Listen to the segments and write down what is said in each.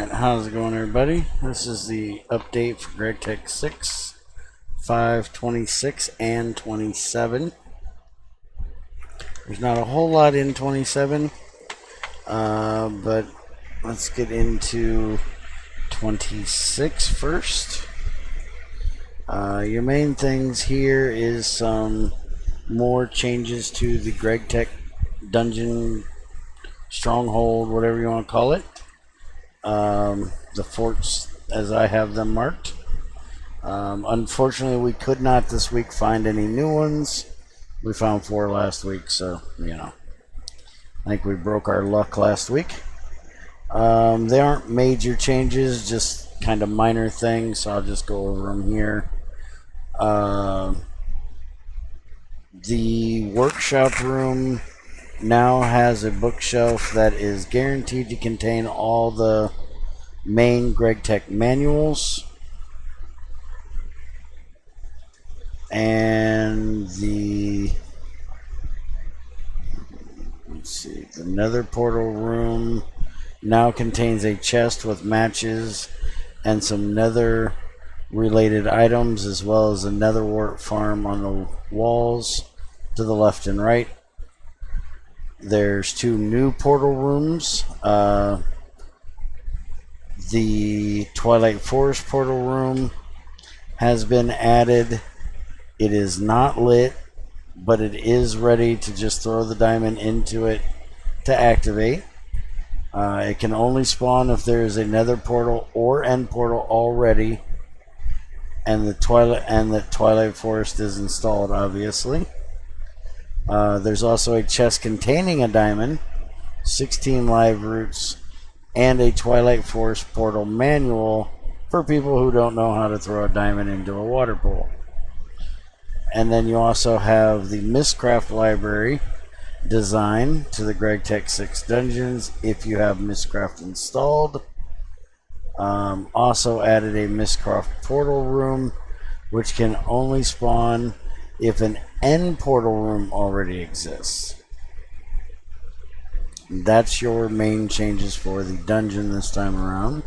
Alright, how's it going, everybody? This is the update for Gregtech 6.05.26 and 27. There's not a whole lot in 27, but let's get into 26 first. Your main things here is some more changes to the Gregtech dungeon, stronghold, whatever you want to call it. The forts as I have them marked. Unfortunately, we could not this week find any new ones. We found 4 last week, so, you know, I think we broke our luck last week. They aren't major changes, just kind of minor things, so I'll just go over them here. The workshop room now has a bookshelf that is guaranteed to contain all the main Gregtech manuals, and the nether portal room now contains a chest with matches and some nether related items, as well as a nether wart farm on the walls to the left and right. There's 2 new portal rooms. The Twilight Forest portal room has been added. It is not lit, but it is ready to just throw the diamond into it to activate. It can only spawn if there is a nether portal or end portal already, and the Twilight Forest is installed, obviously. There's also a chest containing a diamond, 16 live roots, and a Twilight Forest portal manual for people who don't know how to throw a diamond into a water pool. And then you also have the Mistcraft library design to the Gregtech 6 dungeons if you have Mistcraft installed. Also added a Mistcraft portal room, which can only spawn if an end portal room already exists. That's your main changes for the dungeon this time around.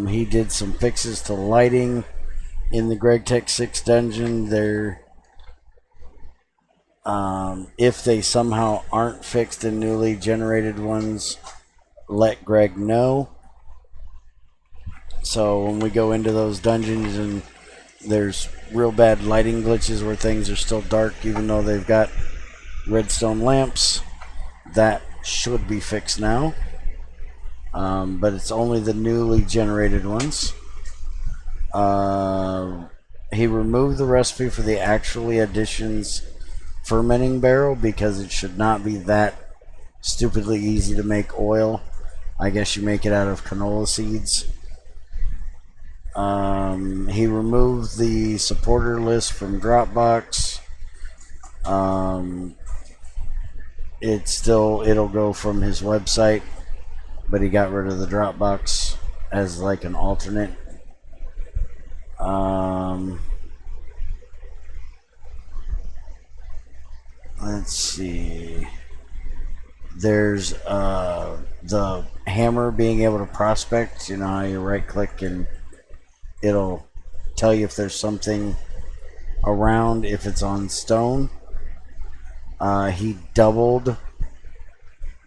He did some fixes to lighting in the Gregtech 6 dungeon. If they somehow aren't fixed in newly generated ones, let Greg know. So when we go into those dungeons and there's real bad lighting glitches where things are still dark even though they've got redstone lamps, that should be fixed now. But it's only the newly generated ones. He removed the recipe for the Actually Additions fermenting barrel because it should not be that stupidly easy to make oil. I guess you make it out of canola seeds. He removed the supporter list from Dropbox. It'll go from his website, but he got rid of the Dropbox as like an alternate. Let's see. There's the hammer being able to prospect. You know how you right click and it'll tell you if there's something around, if it's on stone. He doubled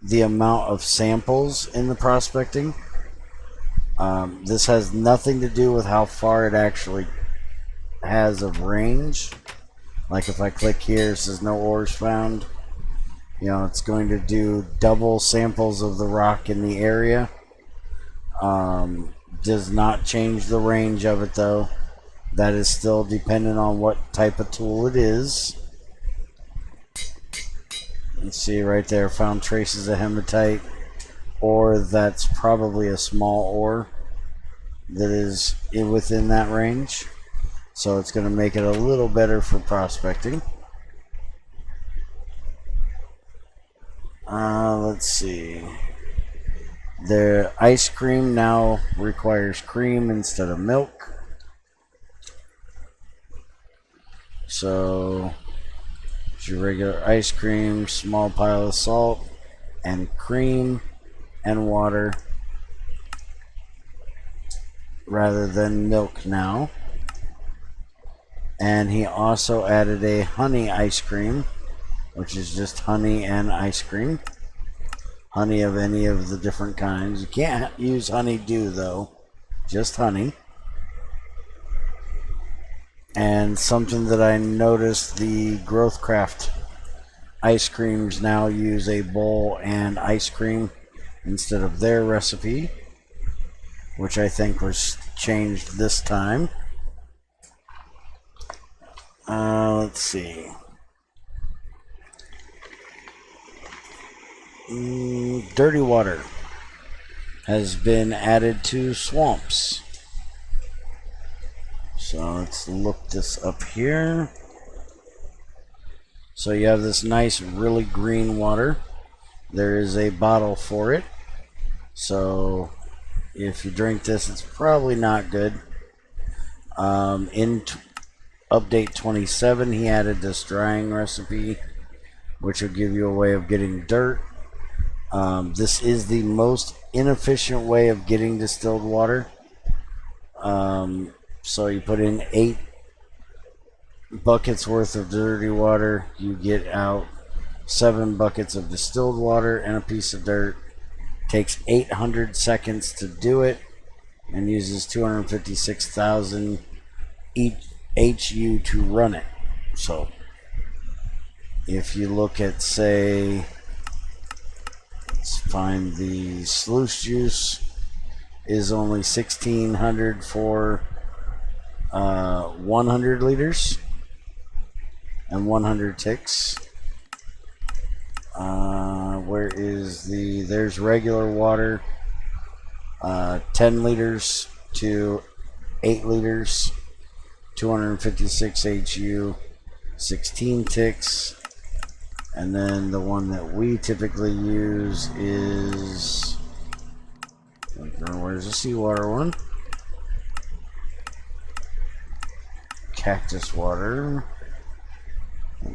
the amount of samples in the prospecting. This has nothing to do with how far it actually has of range. Like if I click here, it says no ores found. You know, it's going to do double samples of the rock in the area. Does not change the range of it though. That is still dependent on what type of tool it is. Let's see right there, found traces of hematite, or that's probably a small ore that is within that range. So it's going to make it a little better for prospecting. Let's see. The ice cream now requires cream instead of milk. So it's your regular ice cream, small pile of salt, and cream and water rather than milk now. And he also added a honey ice cream, which is just honey and ice cream. Honey of any of the different kinds. You can't use honeydew though, just honey. And something that I noticed, the Growthcraft ice creams now use a bowl and ice cream instead of their recipe, which I think was changed this time. Let's see. Dirty water has been added to swamps. So let's look this up here. So you have this nice, really green water. There is a bottle for it. So if you drink this, it's probably not good. In update 27, he added this drying recipe, which will give you a way of getting dirt. This is the most inefficient way of getting distilled water. So you put in 8 buckets worth of dirty water, you get out 7 buckets of distilled water and a piece of dirt. Takes 800 seconds to do it and uses 256,000 HU to run it. So if you look at, say, let's find the sluice juice, is only 1,600 for 100 liters and 100 ticks. Where is there's regular water, 10 liters to 8 liters, 256 HU, 16 ticks. And then the one that we typically use is, where's the seawater one? Cactus water,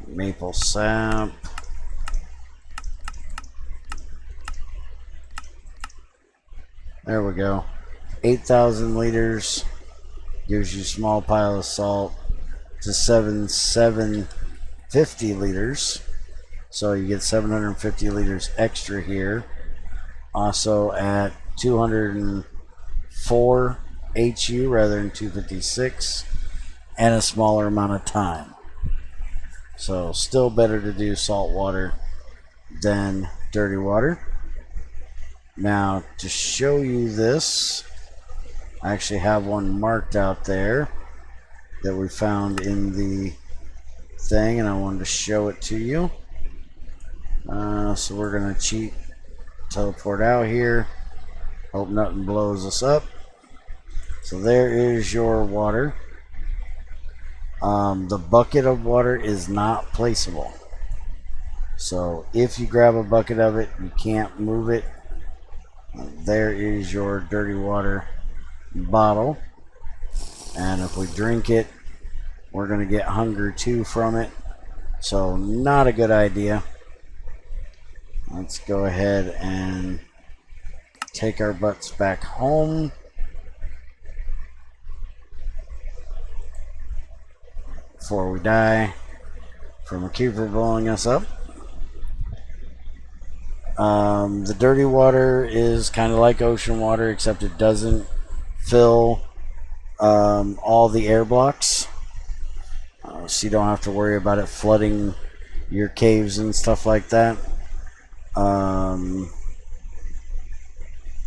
maple sap. There we go. 8,000 liters gives you a small pile of salt to 750 liters. So you get 750 liters extra here. Also at 204 HU rather than 256, and a smaller amount of time. So still better to do salt water than dirty water. Now to show you this, I actually have one marked out there that we found in the thing, and I wanted to show it to you. So we're going to teleport out here. Hope nothing blows us up. So there is your water. The bucket of water is not placeable. So if you grab a bucket of it, you can't move it. There is your dirty water bottle. And if we drink it, we're going to get hunger too from it. So not a good idea. Let's go ahead and take our butts back home. Before we die from a keeper blowing us up. The dirty water is kind of like ocean water, except it doesn't fill all the air blocks. So you don't have to worry about it flooding your caves and stuff like that.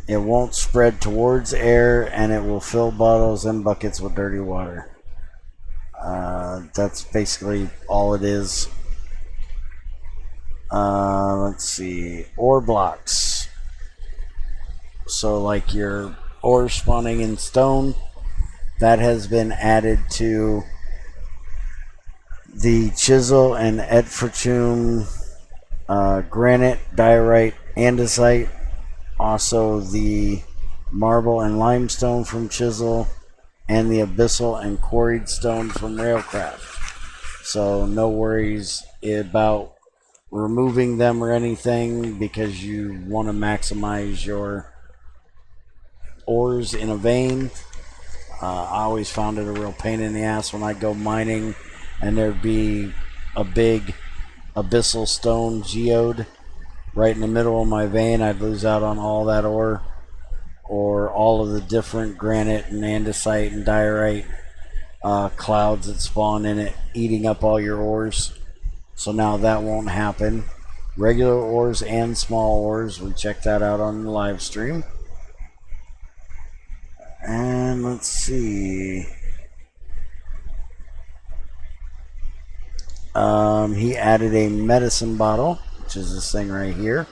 It won't spread towards air, and it will fill bottles and buckets with dirty water. That's basically all it is. Let's see, ore blocks. So like your ore spawning in stone, that has been added to the chisel and Edfortum, granite, diorite, andesite. Also the marble and limestone from chisel, and the abyssal and quarried stone from railcraft. So no worries about removing them or anything, because you want to maximize your ores in a vein. I always found it a real pain in the ass when I'd go mining and there'd be a big abyssal stone geode right in the middle of my vein. I'd lose out on all that ore, or all of the different granite and andesite and diorite clouds that spawn in it, eating up all your ores. So now that won't happen. Regular ores and small ores, we checked that out on the live stream. And let's see. He added a medicine bottle, which is this thing right here.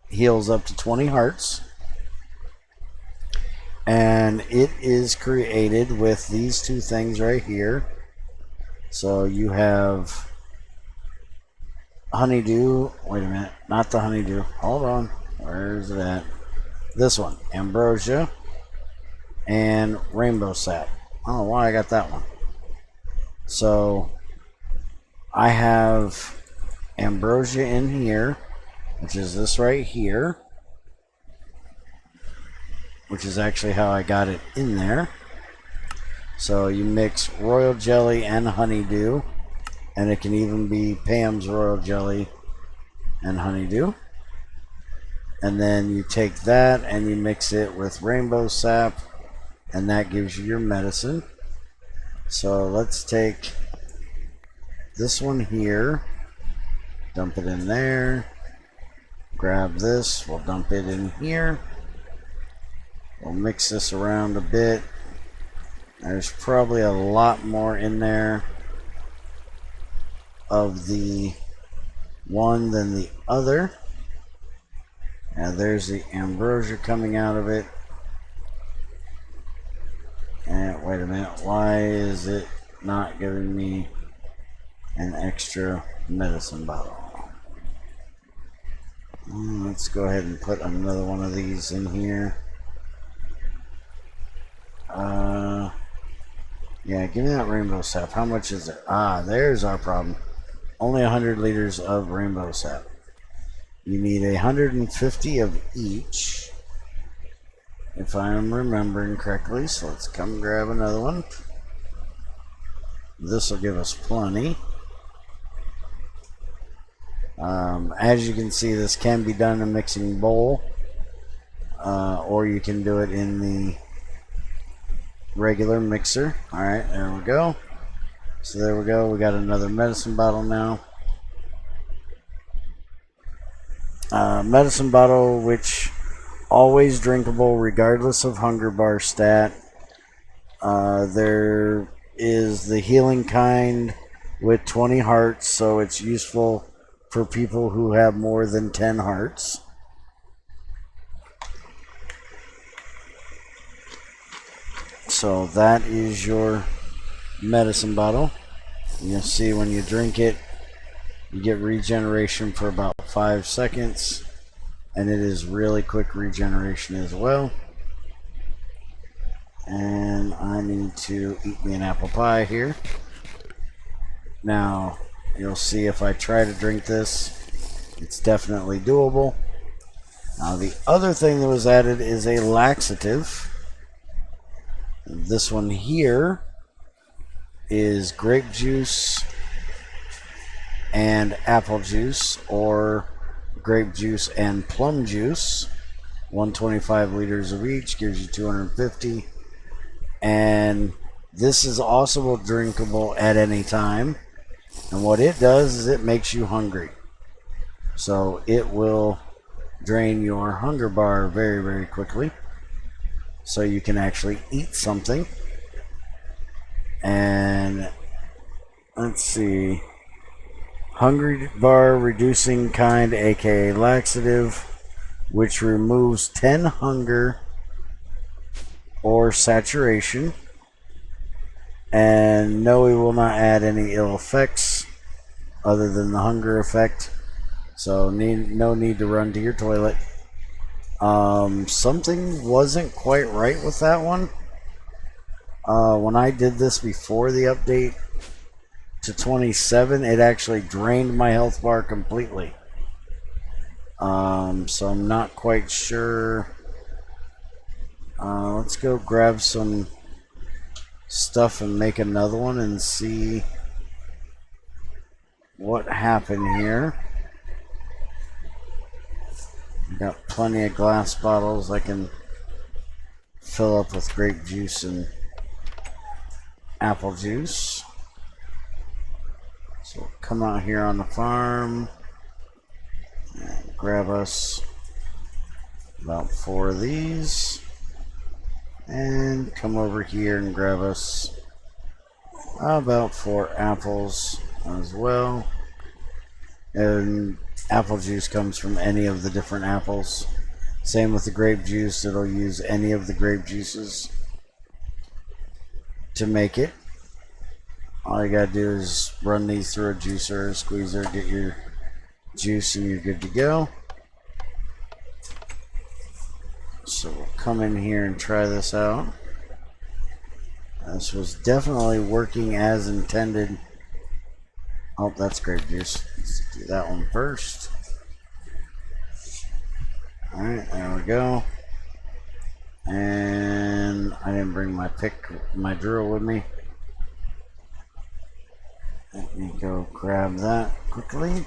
Heals up to 20 hearts. And it is created with these two things right here. So you have honeydew. Wait a minute. Not the honeydew. Hold on. Where is it at? This one. Ambrosia. And rainbow sap. I don't know why I got that one. So I have ambrosia in here, which is this right here, which is actually how I got it in there. So you mix royal jelly and honeydew, and it can even be Pam's royal jelly and honeydew. And then you take that and you mix it with rainbow sap, and that gives you your medicine. So let's take this one here, dump it in there, grab this, we'll dump it in here, we'll mix this around a bit. There's probably a lot more in there of the one than the other. Now there's the ambrosia coming out of it. And wait a minute, why is it not giving me an extra medicine bottle? Let's go ahead and put another one of these in here. Yeah, give me that rainbow sap. How much is it? Ah, there's our problem. Only 100 liters of rainbow sap. You need 150 of each, if I'm remembering correctly. So let's come grab another one. This will give us plenty. As you can see, this can be done in a mixing bowl, or you can do it in the regular mixer. Alright, there we go. So there we go. We got another medicine bottle now. Medicine bottle, which always drinkable regardless of hunger bar stat. There is the healing kind with 20 hearts, so it's useful for people who have more than 10 hearts. So that is your medicine bottle. You'll see when you drink it, you get regeneration for about 5 seconds, and it is really quick regeneration as well. And I need to eat me an apple pie here. Now, you'll see if I try to drink this, it's definitely doable. Now, the other thing that was added is a laxative. This one here is grape juice and apple juice, or grape juice and plum juice. 125 liters of each gives you 250. And this is also drinkable at any time. And what it does is it makes you hungry. So it will drain your hunger bar very, very quickly, so you can actually eat something. And let's see, hungry bar reducing kind, aka laxative, which removes 10 hunger or saturation. And no, we will not add any ill effects other than the hunger effect. So no need to run to your toilet. Something wasn't quite right with that one. When I did this before the update to 27, it actually drained my health bar completely. So I'm not quite sure Let's go grab some stuff and make another one and see what happened here. Got plenty of glass bottles I can fill up with grape juice and apple juice. So we'll come out here on the farm and grab us about 4 of these, and come over here and grab us about 4 apples as well. And apple juice comes from any of the different apples. Same with the grape juice, it'll use any of the grape juices to make it. All you gotta do is run these through a juicer or a squeezer, get your juice, and you're good to go. So we'll come in here and try this out. This was definitely working as intended. Oh, that's grape juice. Let's do that one first. Alright, there we go. And I didn't bring my drill with me. Let me go grab that quickly.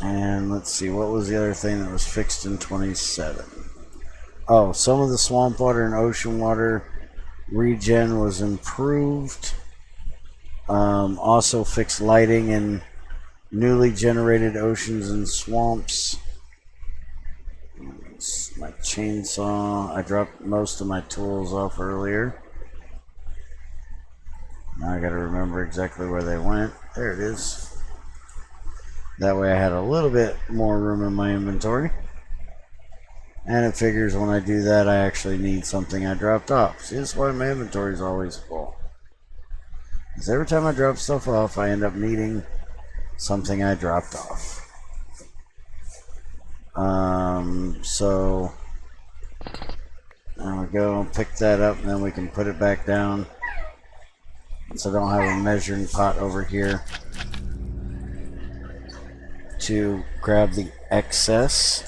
And let's see, what was the other thing that was fixed in 27? Oh, some of the swamp water and ocean water regen was improved. Also fixed lighting in newly generated oceans and swamps. My chainsaw, I dropped most of my tools off earlier. Now I gotta remember exactly where they went. There it is. That way I had a little bit more room in my inventory. And it figures when I do that, I actually need something I dropped off. See, that's why my inventory is always full. Because every time I drop stuff off, I end up needing something I dropped off. So there we go. Pick that up, and then we can put it back down. So I don't have a measuring pot over here to grab the excess.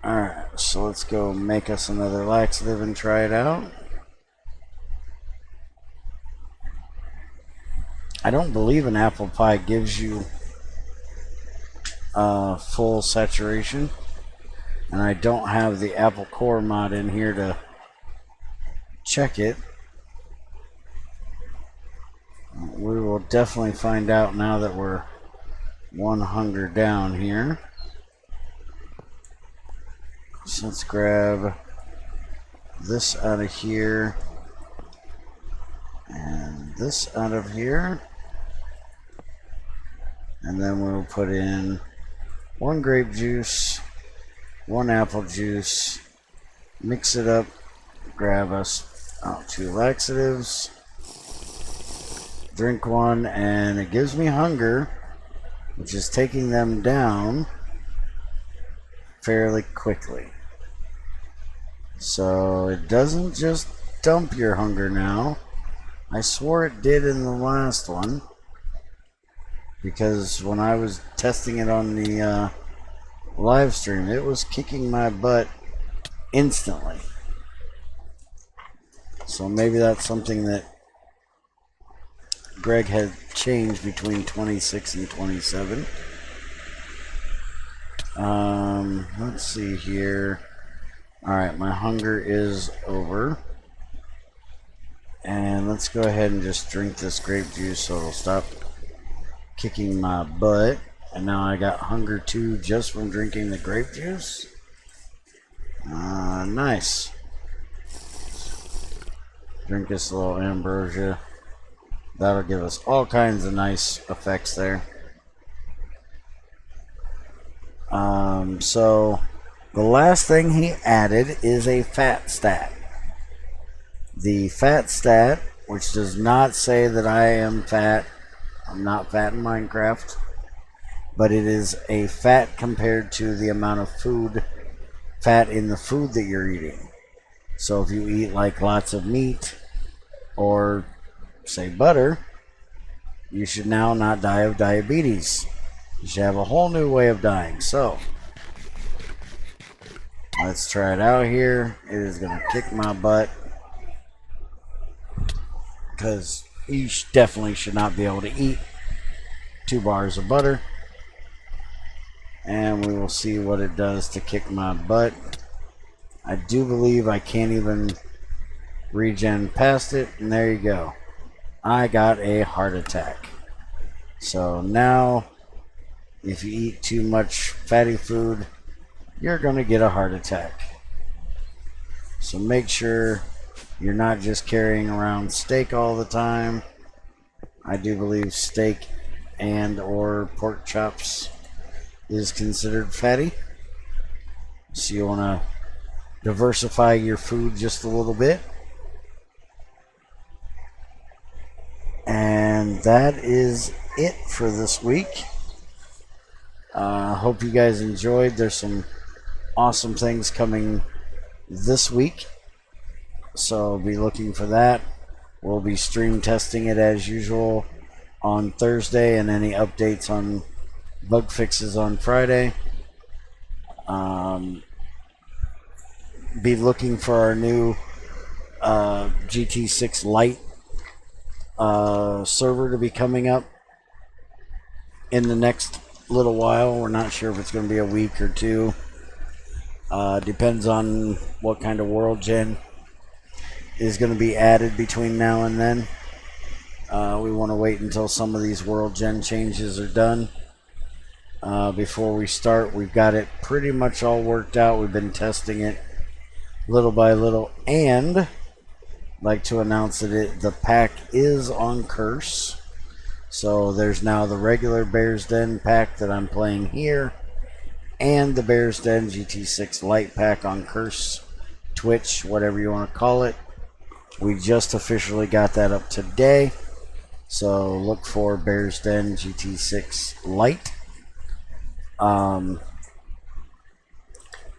Alright, so let's go make us another laxative and try it out. I don't believe an apple pie gives you full saturation, and I don't have the apple core mod in here to check it. We will definitely find out now that we're 1 hunger down here. So let's grab this out of here and this out of here, and then we'll put in 1 grape juice, 1 apple juice, mix it up, grab us 2 laxatives, drink 1, and it gives me hunger, which is taking them down fairly quickly. So it doesn't just dump your hunger now. I swore it did in the last one, because when I was testing it on the live stream, it was kicking my butt instantly. So maybe that's something that Greg had changed between 26 and 27. Let's see here. Alright, my hunger is over. And let's go ahead and just drink this grape juice so it'll stop kicking my butt. And now I got hunger 2 just from drinking the grape juice. Nice. Drink this little ambrosia. That'll give us all kinds of nice effects there. So the last thing he added is a fat stat. The fat stat, which does not say that I am fat. I'm not fat in Minecraft. But it is a fat compared to the amount of fat in the food that you're eating. So if you eat like lots of meat or say butter, you should now not die of diabetes. You should have a whole new way of dying. So, let's try it out here. It is going to kick my butt. Because you definitely should not be able to eat 2 bars of butter. And we will see what it does to kick my butt. I do believe I can't even regen past it. And there you go. I got a heart attack. So now, if you eat too much fatty food, you're going to get a heart attack. So make sure you're not just carrying around steak all the time. I do believe steak and or pork chops is considered fatty. So you want to diversify your food just a little bit. And that is it for this week. Hope you guys enjoyed. There's some awesome things coming this week, so be looking for that. We'll be stream testing it as usual on Thursday, and any updates on bug fixes on Friday. Be looking for our new GT6 Lite server to be coming up in the next little while. We're not sure if it's going to be a week or 2. Depends on what kind of world gen is going to be added between now and then. We want to wait until some of these world gen changes are done before we start. We've got it pretty much all worked out. We've been testing it little by little, and I'd like to announce that the pack is on Curse. So there's now the regular Bear's Den pack that I'm playing here, and the Bear's Den GT6 Lite pack on Curse, Twitch, whatever you want to call it. We just officially got that up today. So look for Bear's Den GT6 Lite.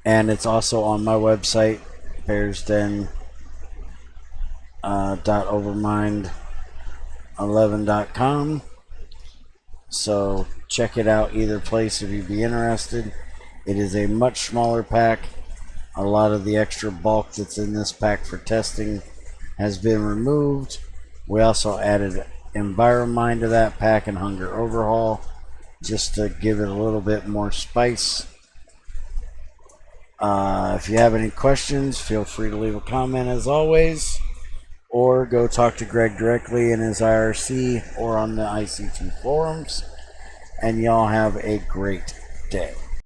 And it's also on my website, bearsden.overmind11.com. So check it out either place if you'd be interested. It is a much smaller pack. A lot of the extra bulk that's in this pack for testing has been removed. We also added Enviromind to that pack and Hunger Overhaul just to give it a little bit more spice. If you have any questions, feel free to leave a comment as always, or go talk to Greg directly in his IRC or on the ICT forums. And y'all have a great day.